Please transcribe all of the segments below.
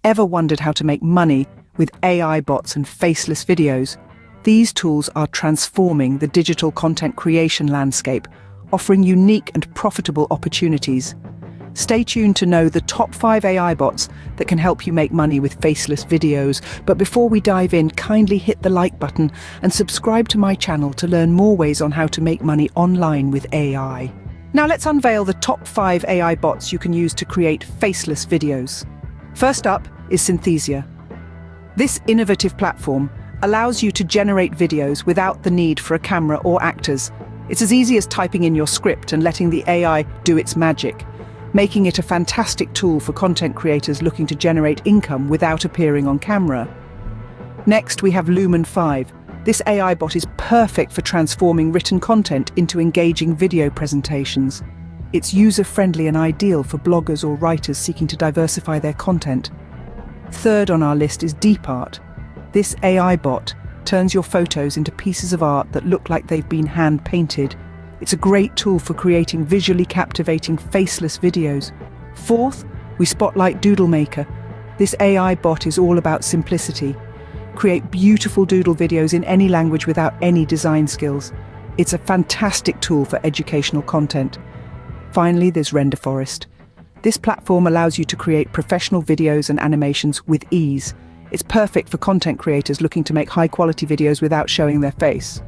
Ever wondered how to make money with AI bots and faceless videos? These tools are transforming the digital content creation landscape, offering unique and profitable opportunities. Stay tuned to know the top 5 AI bots that can help you make money with faceless videos. But before we dive in, kindly hit the like button and subscribe to my channel to learn more ways on how to make money online with AI. Now let's unveil the top 5 AI bots you can use to create faceless videos. First up is Synthesia. This innovative platform allows you to generate videos without the need for a camera or actors. It's as easy as typing in your script and letting the AI do its magic, making it a fantastic tool for content creators looking to generate income without appearing on camera. Next, we have Lumen 5. This AI bot is perfect for transforming written content into engaging video presentations. It's user-friendly and ideal for bloggers or writers seeking to diversify their content. Third on our list is DeepArt. This AI bot turns your photos into pieces of art that look like they've been hand-painted. It's a great tool for creating visually captivating faceless videos. Fourth, we spotlight Doodle Maker. This AI bot is all about simplicity. Create beautiful doodle videos in any language without any design skills. It's a fantastic tool for educational content. Finally, there's RenderForest. This platform allows you to create professional videos and animations with ease. It's perfect for content creators looking to make high-quality videos without showing their face.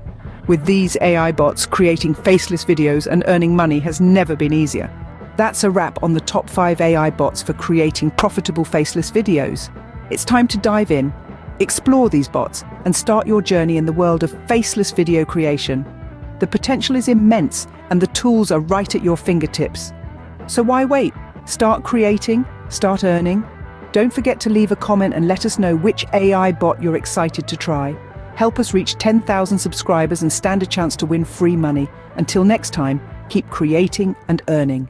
With these AI bots, creating faceless videos and earning money has never been easier. That's a wrap on the top 5 AI bots for creating profitable faceless videos. It's time to dive in, explore these bots, and start your journey in the world of faceless video creation. The potential is immense, and the tools are right at your fingertips. So why wait? Start creating, start earning. Don't forget to leave a comment and let us know which AI bot you're excited to try. Help us reach 10,000 subscribers and stand a chance to win free money. Until next time, keep creating and earning.